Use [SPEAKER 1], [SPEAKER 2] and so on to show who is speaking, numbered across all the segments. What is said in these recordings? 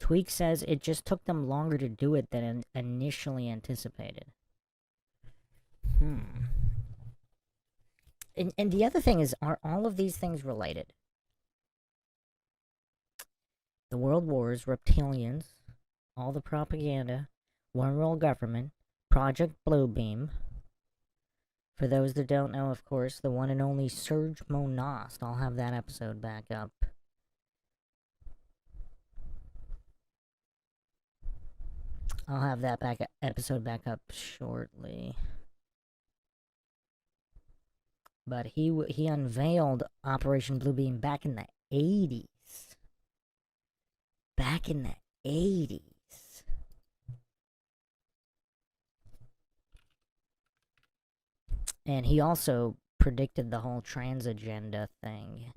[SPEAKER 1] Tweak says it just took them longer to do it than initially anticipated. And the other thing is, are all of these things related? The world wars, reptilians, all the propaganda, one world government, Project BlueBeam. For those that don't know, of course, the one and only Serge Monost. I'll have that episode back up. I'll have that episode back up shortly. But he unveiled Operation BlueBeam back in the 80s. Back in the 80s. And he also predicted the whole trans agenda thing.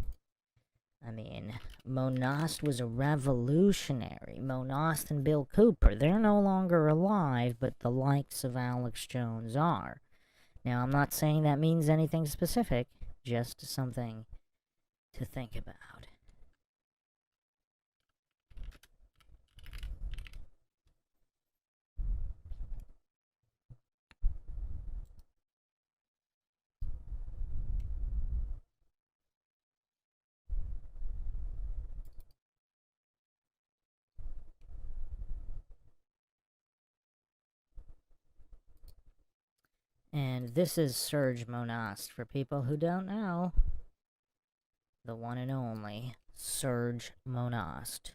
[SPEAKER 1] I mean, Monost was a revolutionary. Monost and Bill Cooper, they're no longer alive, but the likes of Alex Jones are. Now, I'm not saying that means anything specific, just something to think about. And this is Serge Monost, for people who don't know. The one and only Serge Monost.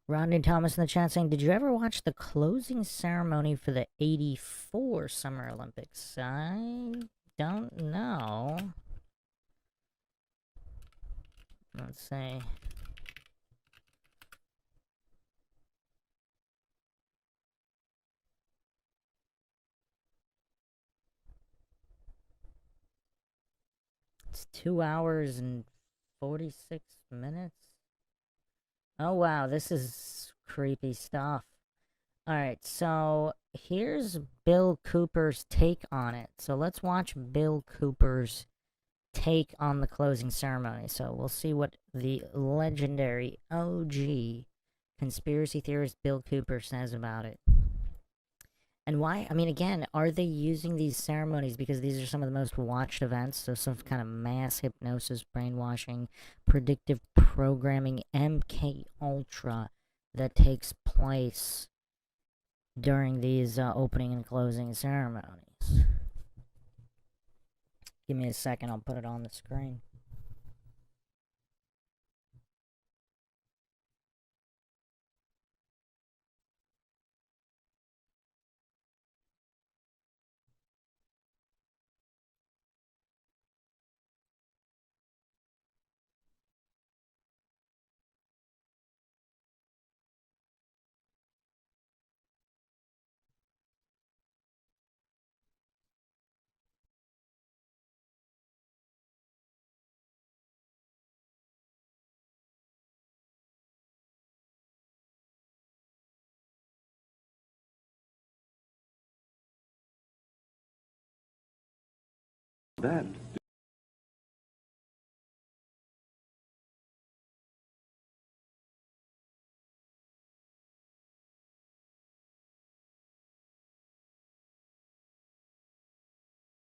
[SPEAKER 1] Rodney Thomas in the chat saying, did you ever watch the closing ceremony for the '84 Summer Olympics? I don't know. Let's see. It's 2 hours and 46 minutes. Oh wow, this is creepy stuff. Alright, so here's Bill Cooper's take on it. So let's watch Bill Cooper's take on the closing ceremony. So we'll see what the legendary OG conspiracy theorist Bill Cooper says about it. And why? I mean, again, are they using these ceremonies because these are some of the most watched events? So some kind of mass hypnosis, brainwashing, predictive programming, MK Ultra that takes place during these opening and closing ceremonies. Give me a second, I'll put it on the screen.
[SPEAKER 2] That.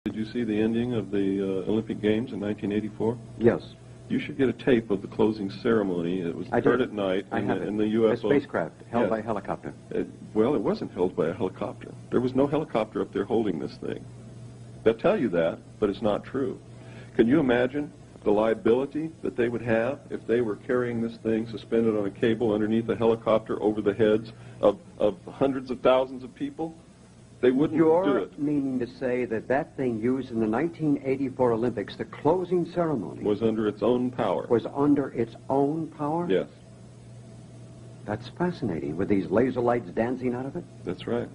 [SPEAKER 2] Did you see the ending of the Olympic Games in 1984?
[SPEAKER 3] Yes.
[SPEAKER 2] You should get a tape of the closing ceremony. It was occurred at night in the UFO.
[SPEAKER 3] A spacecraft held by a helicopter.
[SPEAKER 2] Well, it wasn't held by a helicopter. There was no helicopter up there holding this thing. They'll tell you that, but it's not true. Can you imagine the liability that they would have if they were carrying this thing suspended on a cable underneath a helicopter over the heads of hundreds of thousands of people? They wouldn't do
[SPEAKER 3] You're
[SPEAKER 2] it.
[SPEAKER 3] meaning to say that that thing used in the 1984 Olympics, the closing ceremony,
[SPEAKER 2] Was under its own power.
[SPEAKER 3] was under its own power?
[SPEAKER 2] Yes,
[SPEAKER 3] That's fascinating, with these laser lights dancing out of it?
[SPEAKER 2] that's right.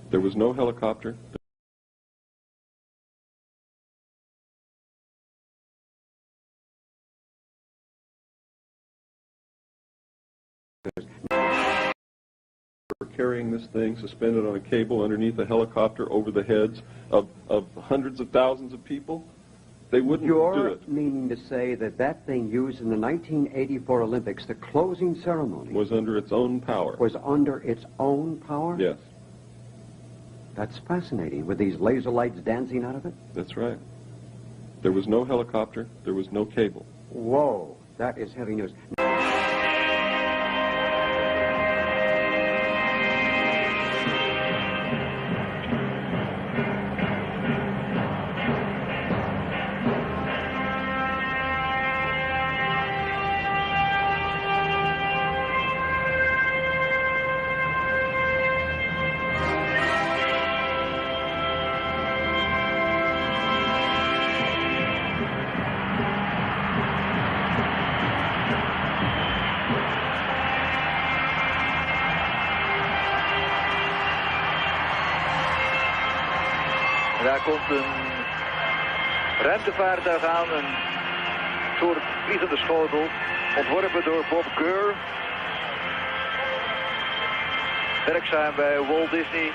[SPEAKER 2] There was no helicopter. Carrying this thing suspended on a cable underneath a helicopter over the heads of hundreds of thousands of people, They wouldn't do
[SPEAKER 3] You're
[SPEAKER 2] it.
[SPEAKER 3] meaning to say that that thing used in the 1984 Olympics, the closing ceremony,
[SPEAKER 2] Was under its own power.
[SPEAKER 3] was under its own power?
[SPEAKER 2] Yes,
[SPEAKER 3] That's fascinating, with these laser lights dancing out of it.
[SPEAKER 2] that's right. There was no helicopter. There was no cable.
[SPEAKER 3] Whoa, that is heavy news.
[SPEAKER 4] En daar komt een ruimtevaartuig aan, een soort vliegende schotel, ontworpen door Bob Gurr. Werkzaam bij Walt Disney.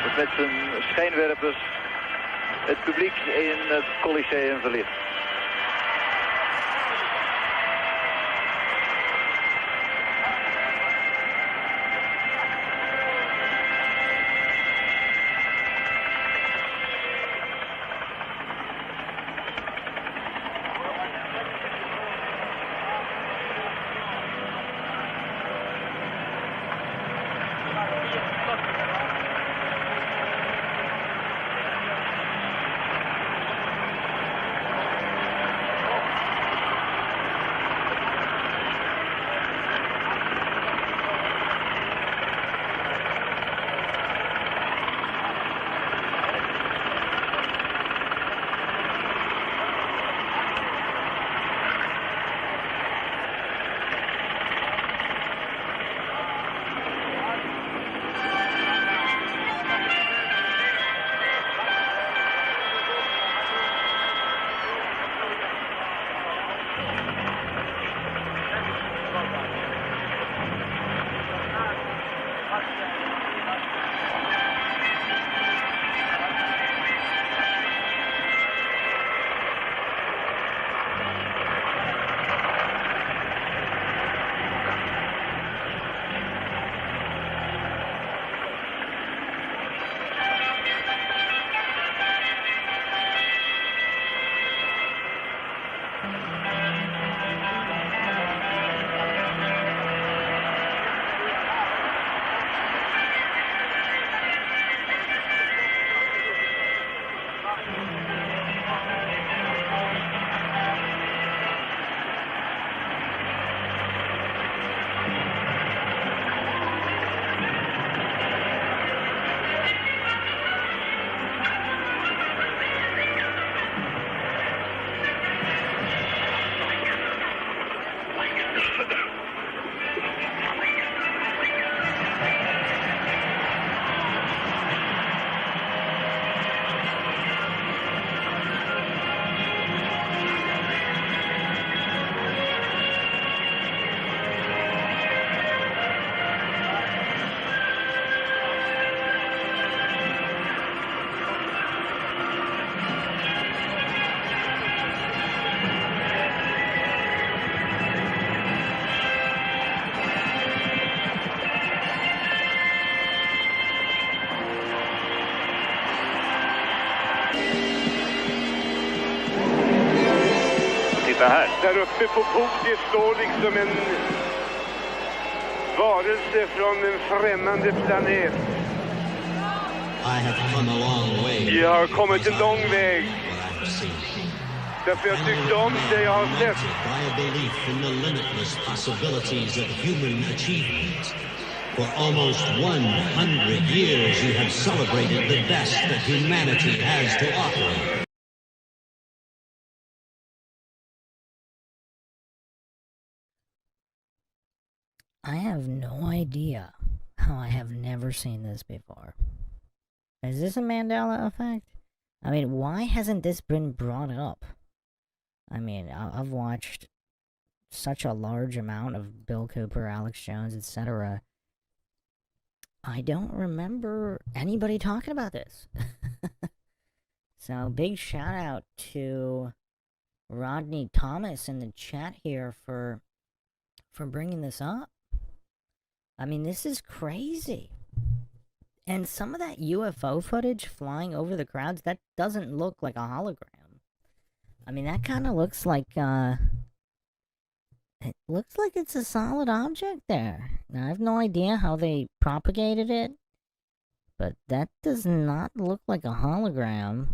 [SPEAKER 4] Dat met zijn schijnwerpers het publiek in het Colosseum verlicht.
[SPEAKER 5] Titta här. Där uppe på podiet står liksom en varelse från en främmande planet.
[SPEAKER 6] I have come a long way.
[SPEAKER 5] Jag har kommit en lång väg. Därför jag tyckte om det jag har sett.
[SPEAKER 6] By a belief in the limitless possibilities of human achievement. For almost 100 years you have celebrated the best that humanity has to offer.
[SPEAKER 1] I have no idea how I have never seen this before. Is this a Mandela effect? I mean, why hasn't this been brought up? I mean, I've watched such a large amount of Bill Cooper, Alex Jones, etc. I don't remember anybody talking about this. So, big shout out to Rodney Thomas in the chat here for bringing this up. I mean, this is crazy. And some of that UFO footage flying over the crowds, that doesn't look like a hologram. I mean, that kind of looks like, it looks like it's a solid object there. Now, I have no idea how they propagated it, but that does not look like a hologram.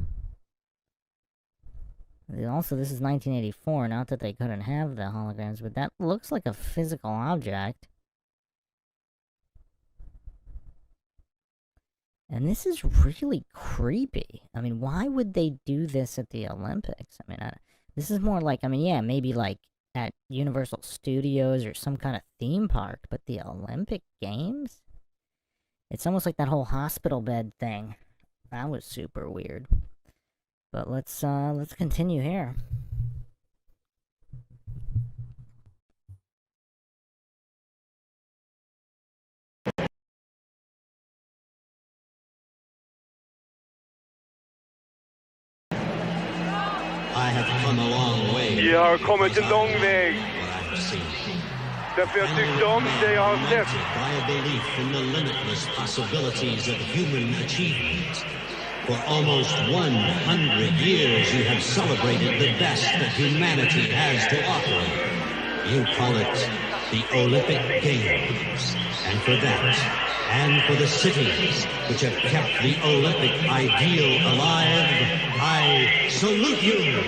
[SPEAKER 1] Also, this is 1984, not that they couldn't have the holograms, but that looks like a physical object. And this is really creepy. I mean, why would they do this at the Olympics? I mean, this is more like, I mean, yeah, maybe like at Universal Studios or some kind of theme park, but the Olympic Games? It's almost like that whole hospital bed thing. That was super weird. But let's continue here.
[SPEAKER 6] I have come a long way.
[SPEAKER 5] Vi har kommit en lång väg.
[SPEAKER 6] What I have seen.
[SPEAKER 5] Därför jag tyckte om det jag har sett.
[SPEAKER 6] By a belief in the limitless possibilities of human achievement. For almost 100 years you have celebrated the best that humanity has to offer. You call it the Olympic Games. And for that, and for the cities which have kept the Olympic ideal alive, I salute you!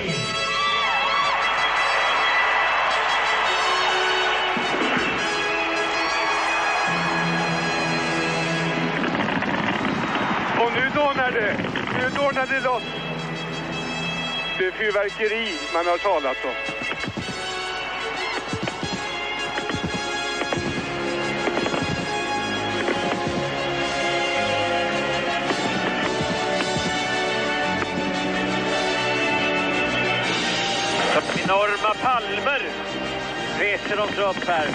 [SPEAKER 5] Och nu dånar det. Nu dånar det loss. Det är fyrverkeri man har talat om.
[SPEAKER 4] Enorma palmer reser de sig upp här.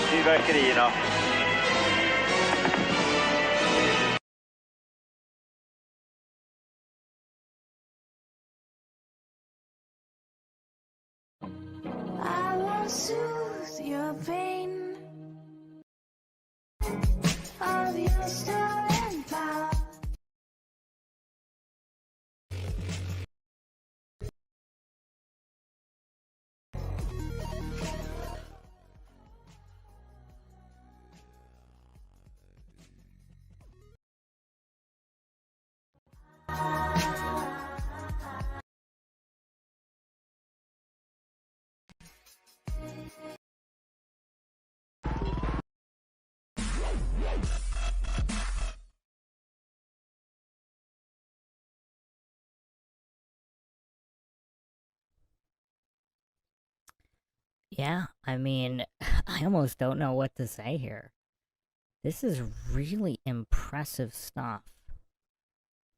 [SPEAKER 4] Fyrverkerierna.
[SPEAKER 7] I will soothe your pain of your stolen power.
[SPEAKER 1] Yeah, I mean, I almost don't know what to say here. This is really impressive stuff.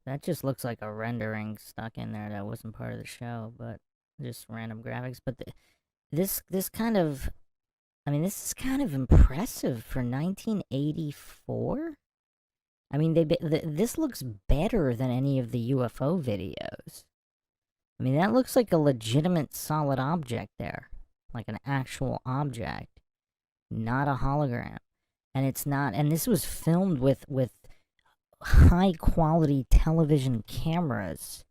[SPEAKER 1] That just looks like a rendering stuck in there that wasn't part of the show, but just random graphics. But this kind of, I mean, this is kind of impressive for 1984. I mean, this looks better than any of the UFO videos. I mean, that looks like a legitimate solid object there. Like an actual object. Not a hologram. And it's not, and this was filmed with high quality television cameras.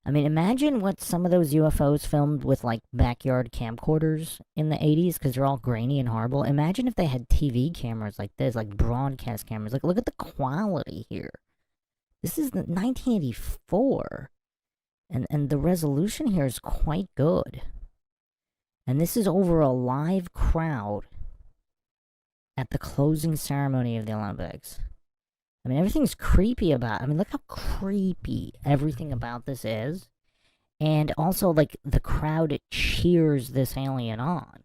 [SPEAKER 1] I mean, imagine what some of those UFOs filmed with like backyard camcorders in the 80s, because they're all grainy and horrible. Imagine if they had TV cameras like this, like broadcast cameras. Like, look at the quality here. This is 1984. And the resolution here is quite good. And this is over a live crowd at the closing ceremony of the Olympics. I mean, everything's creepy about it. I mean, look how creepy everything about this is. And also, like, the crowd cheers this alien on.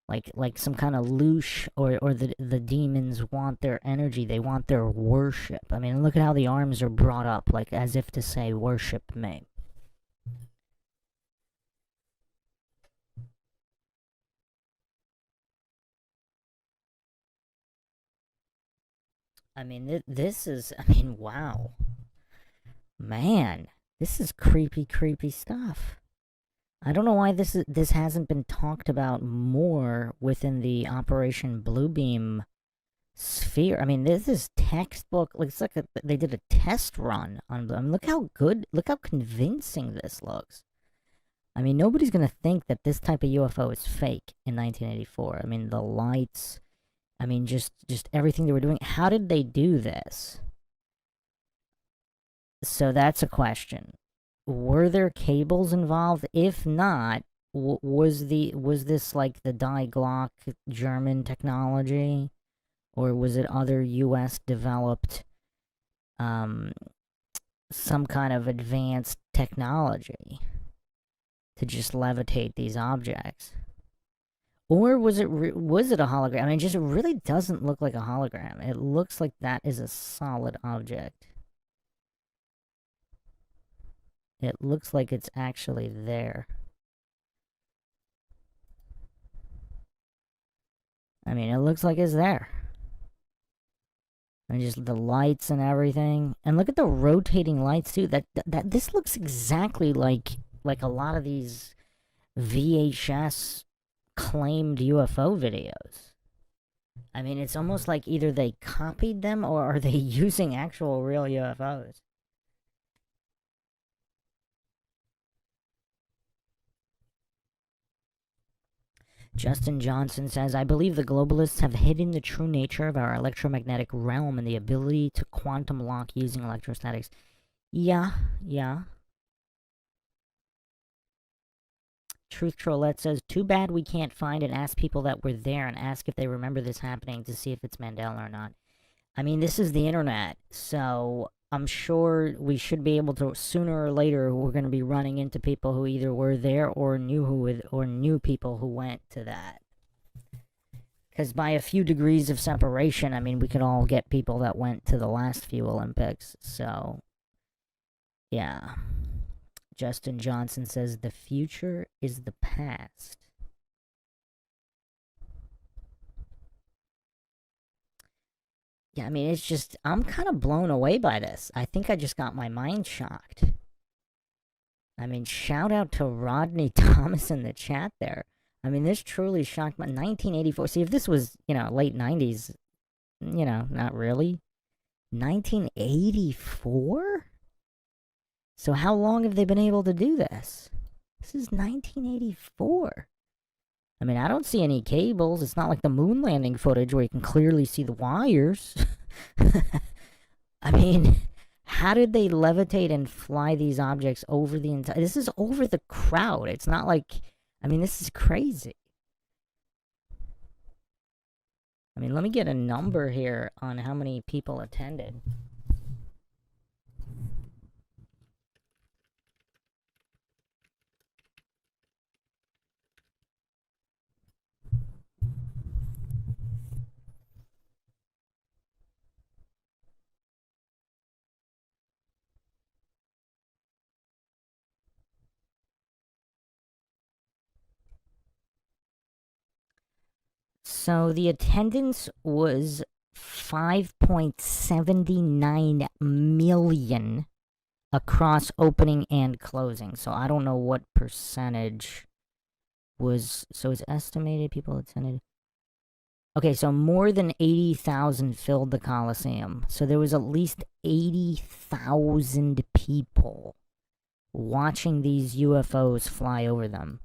[SPEAKER 1] Like some kind of louche, or the demons want their energy. They want their worship. I mean, look at how the arms are brought up, like, as if to say, worship me. I mean, this is, I mean, wow. Man, this is creepy, creepy stuff. I don't know why this hasn't been talked about more within the Operation Bluebeam sphere. I mean, this is textbook. Like, it's like they did a test run on. I mean, look how good, look how convincing this looks. I mean, nobody's gonna think that this type of UFO is fake in 1984. I mean, the lights. I mean, just everything they were doing. How did they do this? So that's a question. Were there cables involved? If not, was this like the Die Glock German technology, or was it other U.S. developed some kind of advanced technology to just levitate these objects? Or was it a hologram? I mean, it really doesn't look like a hologram. It looks like that is a solid object. It looks like it's actually there. I mean, it looks like it's there. And just the lights and everything. And look at the rotating lights too. This looks exactly like a lot of these VHS claimed UFO videos. I mean, it's almost like either they copied them or are they using actual real UFOs? Justin Johnson says, I believe the globalists have hidden the true nature of our electromagnetic realm and the ability to quantum lock using electrostatics. Yeah. Truth Trollette says, too bad we can't find and ask people that were there and ask if they remember this happening to see if it's Mandela or not. I mean, this is the internet, so I'm sure we should be able to, sooner or later, we're going to be running into people who either were there or knew people who went to that. Because by a few degrees of separation, I mean, we could all get people that went to the last few Olympics, so, yeah. Justin Johnson says, the future is the past. Yeah, I mean, it's just, I'm kind of blown away by this. I think I just got my mind shocked. I mean, shout out to Rodney Thomas in the chat there. I mean, this truly shocked me. 1984. See, if this was, late 90s, not really. 1984? So how long have they been able to do this? This is 1984. I mean, I don't see any cables. It's not like the moon landing footage where you can clearly see the wires. I mean, how did they levitate and fly these objects over the entire... This is over the crowd. It's not like... I mean, this is crazy. I mean, let me get a number here on how many people attended. So the attendance was 5.79 million across opening and closing. So I don't know what percentage was... So it's estimated people attended... Okay, so more than 80,000 filled the Coliseum. So there was at least 80,000 people watching these UFOs fly over them.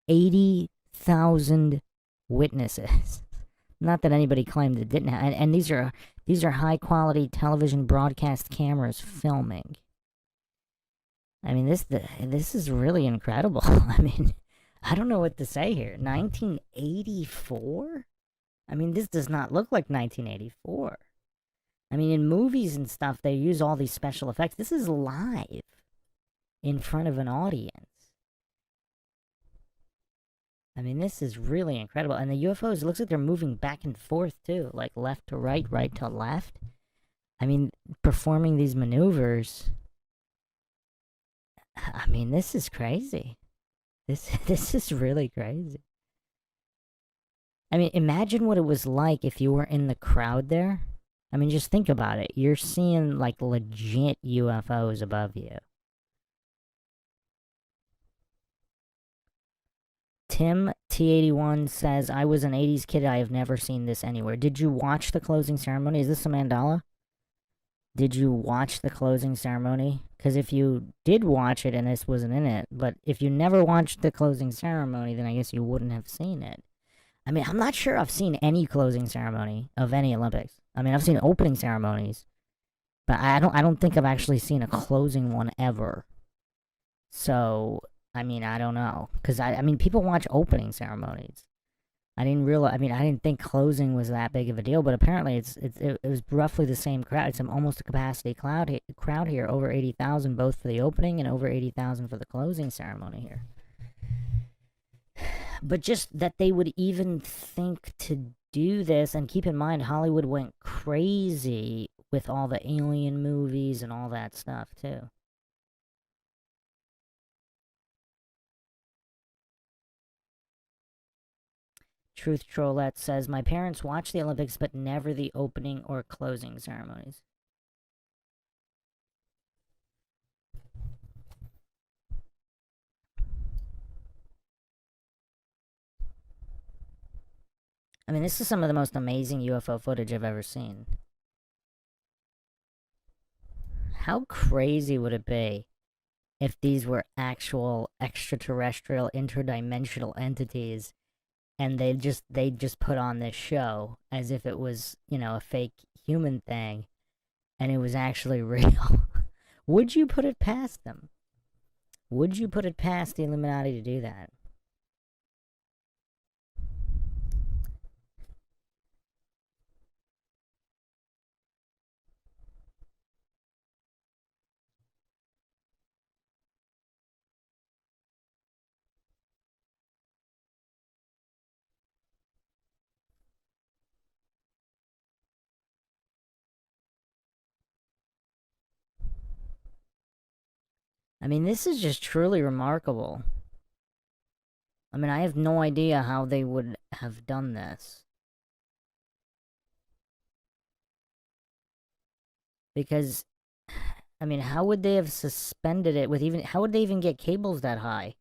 [SPEAKER 1] 80,000 witnesses. Not that anybody claimed it didn't have, and these are high quality television broadcast cameras filming. I mean, this is really incredible. I mean, I don't know what to say here. 1984? I mean, this does not look like 1984. I mean, in movies and stuff, they use all these special effects. This is live in front of an audience. I mean, this is really incredible. And the UFOs, it looks like they're moving back and forth, too. Like, left to right, right to left. I mean, performing these maneuvers. I mean, this is crazy. This is really crazy. I mean, imagine what it was like if you were in the crowd there. I mean, just think about it. You're seeing, like, legit UFOs above you. Tim T81 says, I was an 80s kid. I have never seen this anywhere. Did you watch the closing ceremony? Is this a Mandela? Did you watch the closing ceremony? Because if you did watch it and this wasn't in it, but if you never watched the closing ceremony, then I guess you wouldn't have seen it. I mean, I'm not sure I've seen any closing ceremony of any Olympics. I mean, I've seen opening ceremonies, but I don't think I've actually seen a closing one ever. So, I mean, I don't know. Because, I mean, people watch opening ceremonies. I didn't realize, I mean, I didn't think closing was that big of a deal, but apparently it was roughly the same crowd. It's almost a capacity crowd here, over 80,000 both for the opening and over 80,000 for the closing ceremony here. But just that they would even think to do this, and keep in mind, Hollywood went crazy with all the alien movies and all that stuff, too. Truth Trollette says, my parents watched the Olympics, but never the opening or closing ceremonies. I mean, this is some of the most amazing UFO footage I've ever seen. How crazy would it be if these were actual extraterrestrial interdimensional entities and they just put on this show as if it was, you know, a fake human thing and it was actually real? Would you put it past them? Would you put it past the Illuminati to do that? I mean, this is just truly remarkable. I mean, I have no idea how they would have done this. Because, I mean, how would they have suspended it with even... How would they even get cables that high?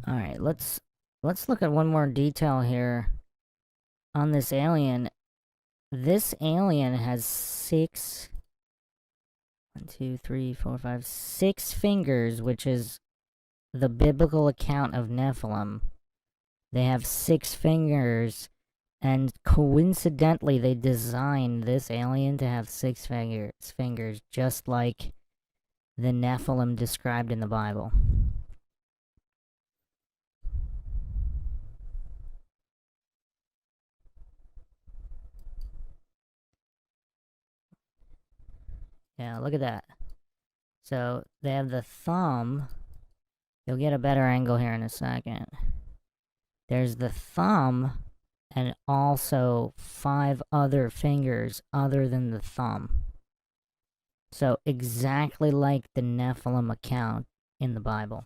[SPEAKER 1] Alright, let's look at one more detail here on this alien. This alien has 6 fingers, which is the biblical account of Nephilim. They have 6 fingers, and coincidentally, they designed this alien to have 6 fingers, just like the Nephilim described in the Bible. Yeah, look at that. So, they have the thumb. You'll get a better angle here in a second. There's the thumb, and also 5 other fingers other than the thumb. So, exactly like the Nephilim account in the Bible.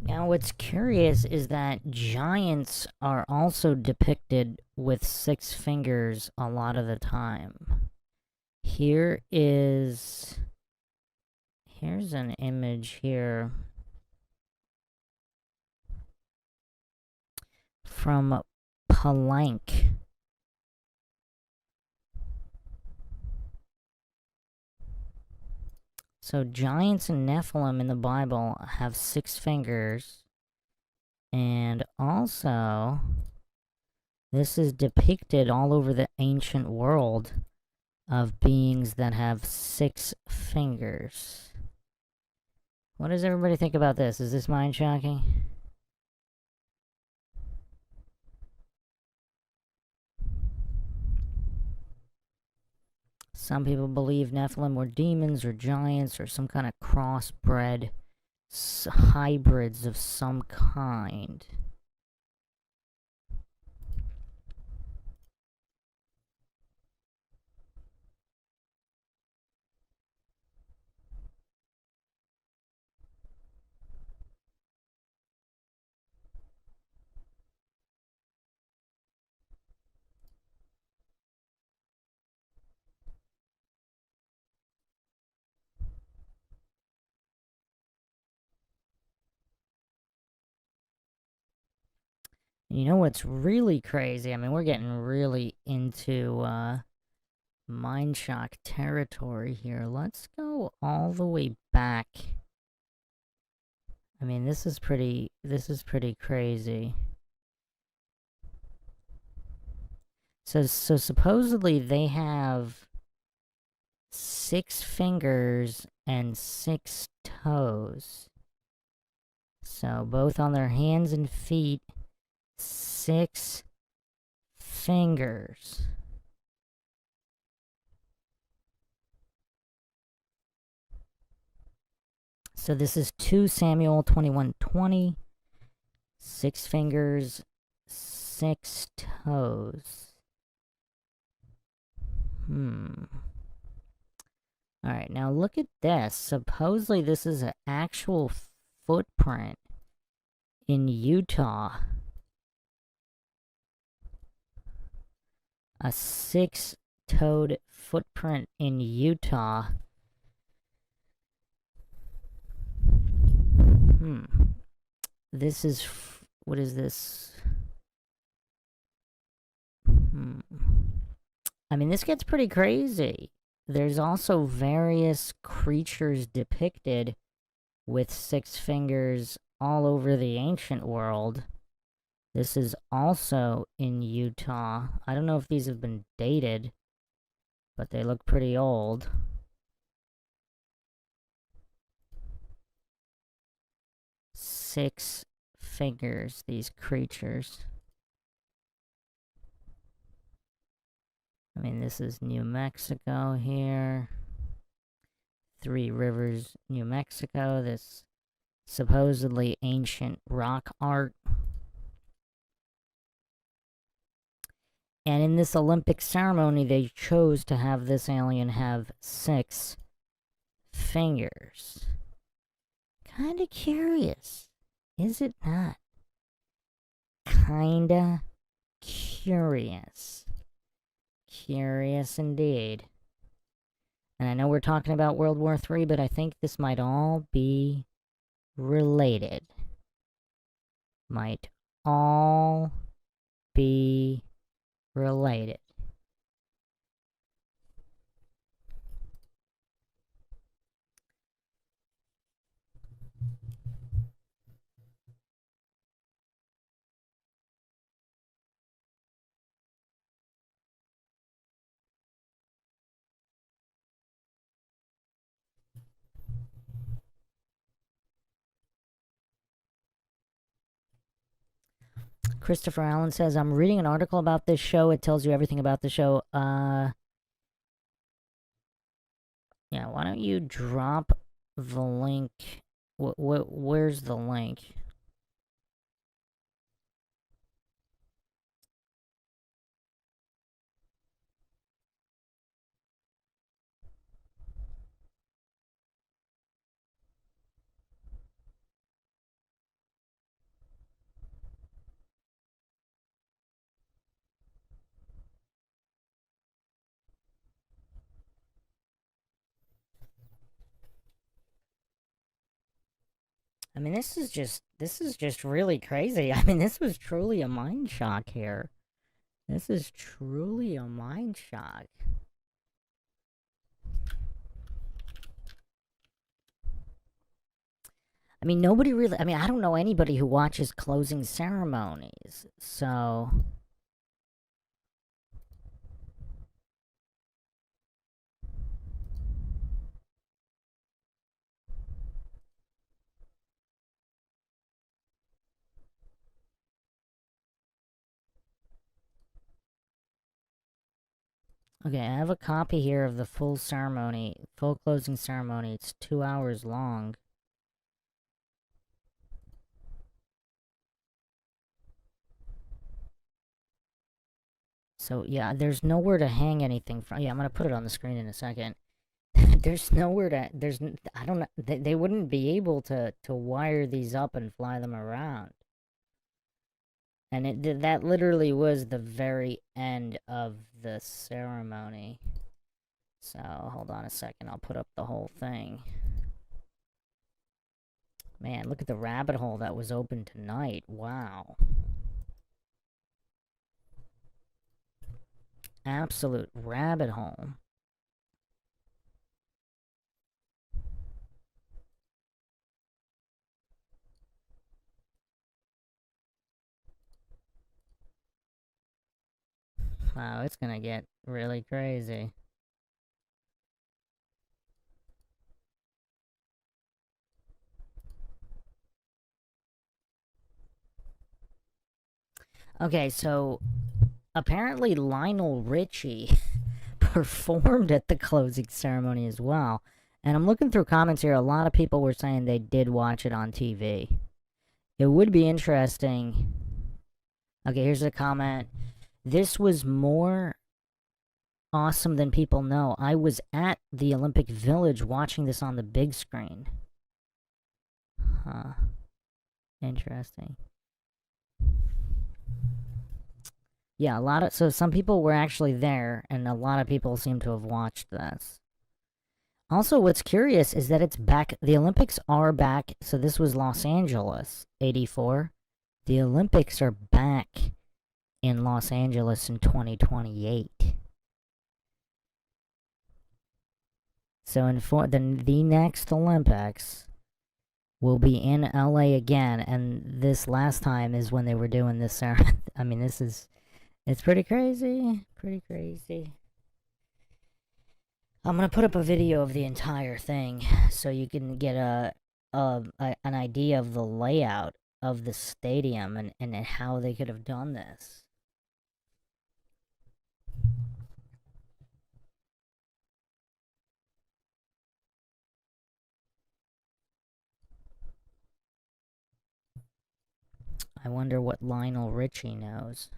[SPEAKER 1] Now, what's curious is that giants are also depicted with 6 fingers a lot of the time. Here's an image here from Palenque. So giants and Nephilim in the Bible have 6 fingers. And also, this is depicted all over the ancient world of beings that have 6 fingers. What does everybody think about this? Is this mind-shocking? Some people believe Nephilim were demons or giants or some kind of crossbred hybrids of some kind. You know what's really crazy? I mean, we're getting really into MindShock territory here. Let's go all the way back. I mean, this is pretty crazy. So supposedly they have 6 fingers and 6 toes. So both on their hands and feet, 6 fingers. So this is 2 Samuel 21:20. 6 fingers, 6 toes. Alright, now look at this. Supposedly this is an actual footprint in Utah. A 6-toed footprint in Utah. This is... what is this? I mean, this gets pretty crazy. There's also various creatures depicted with 6 fingers all over the ancient world. This is also in Utah. I don't know if these have been dated, but they look pretty old. Six fingers, these creatures. I mean, this is New Mexico here. 3 Rivers, New Mexico. This supposedly ancient rock art. And in this Olympic ceremony, they chose to have this alien have 6 fingers. Kinda curious, is it not? Kinda curious. Curious indeed. And I know we're talking about World War III, but I think this might all be related. Might all be related. Christopher Allen says, I'm reading an article about this show. It tells you everything about the show. Yeah, why don't you drop the link? Where's the link? I mean, this is just really crazy. I mean, this was truly a mind shock here. This is truly a mind shock. I mean, nobody really, I mean, I don't know anybody who watches closing ceremonies, so... Okay, I have a copy here of the full ceremony, full closing ceremony. It's 2 hours long. So, yeah, there's nowhere to hang anything from. Yeah, I'm gonna put it on the screen in a second. There's nowhere to, I don't know, they wouldn't be able to wire these up and fly them around. And that literally was the very end of the ceremony. So, hold on a second, I'll put up the whole thing. Man, look at the rabbit hole that was open tonight. Wow. Absolute rabbit hole. Wow, it's gonna get really crazy. Okay, so apparently Lionel Richie performed at the closing ceremony as well. And I'm looking through comments here, a lot of people were saying they did watch it on TV. It would be interesting. Okay, here's a comment. This was more awesome than people know. I was at the Olympic Village watching this on the big screen. Huh. Interesting. Yeah, so some people were actually there, and a lot of people seem to have watched this. Also, what's curious is that it's back, the Olympics are back, so this was Los Angeles, 84. The Olympics are back in Los Angeles in 2028. So the next Olympics will be in LA again, and this last time is when they were doing this ceremony. I mean, it's pretty crazy. Pretty crazy. I'm gonna put up a video of the entire thing so you can get an idea of the layout of the stadium and how they could have done this. I wonder what Lionel Richie knows.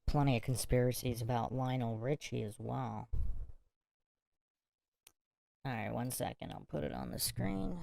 [SPEAKER 1] Plenty of conspiracies about Lionel Richie as well. Alright, 1 second, I'll put it on the screen.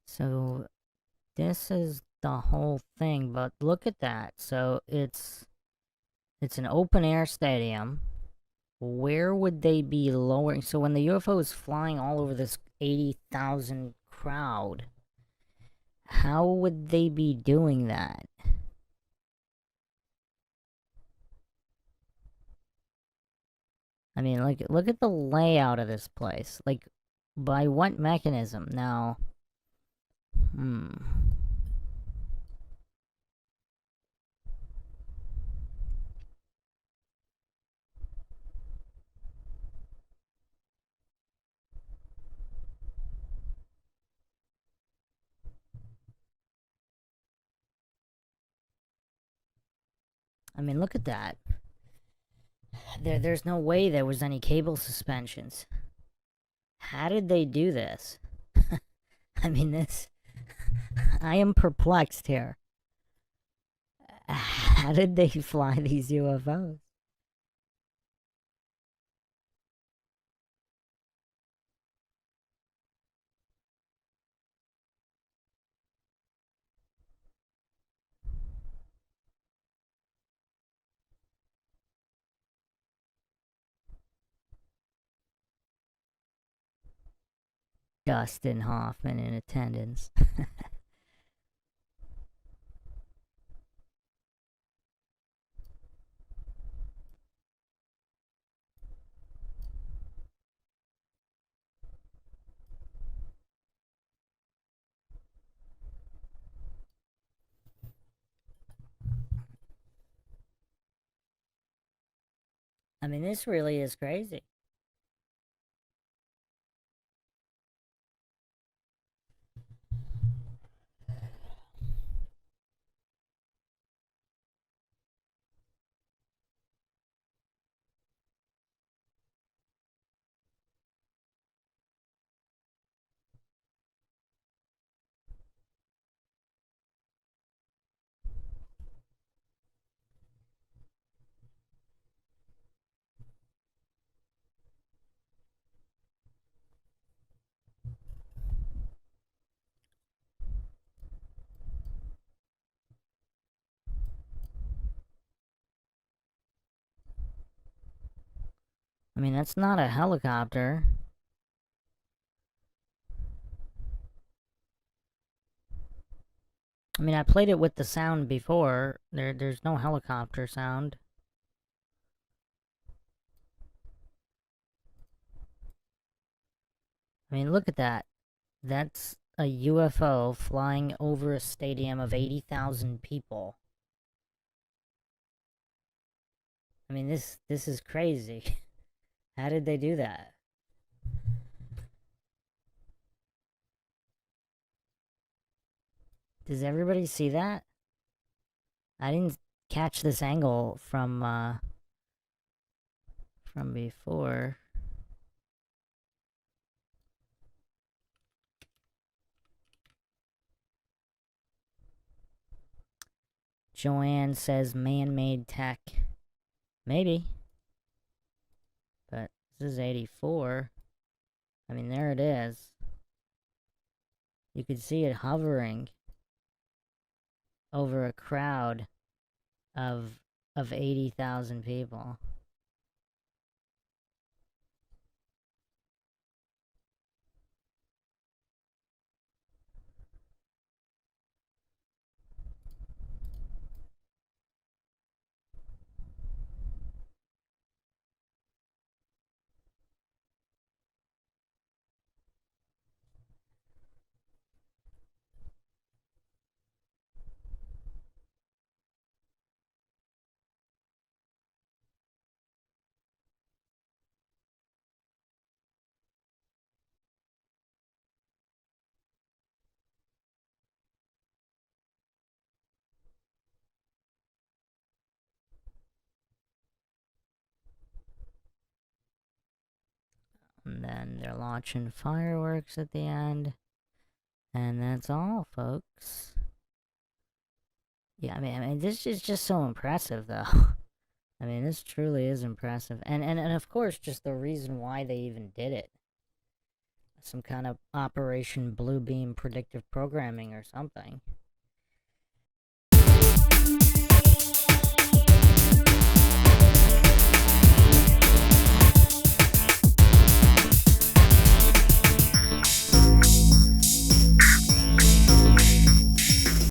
[SPEAKER 1] So, this is the whole thing, but look at that. So, it's an open air stadium. Where would they be lowering? So when the UFO is flying all over this 80,000 crowd, How would they be doing that? I mean, like, look at the layout of this place. Like, by what mechanism? Now, I mean, look at that. There's no way there was any cable suspensions. How did they do this? I mean, I am perplexed here. How did they fly these UFOs? Dustin Hoffman in attendance. I mean, this really is crazy. I mean, that's not a helicopter. I mean, I played it with the sound before. There's no helicopter sound. I mean, look at that. That's a UFO flying over a stadium of 80,000 people. I mean, this is crazy. How did they do that? Does everybody see that? I didn't catch this angle from before. Joanne says man-made tech. Maybe. But this is 84. I mean, there it is. You could see it hovering over a crowd of 80,000 people. And then they're launching fireworks at the end. And that's all, folks. Yeah, I mean, this is just so impressive, though. I mean, this truly is impressive. And of course, just the reason why they even did it. Some kind of Operation BlueBeam predictive programming or something.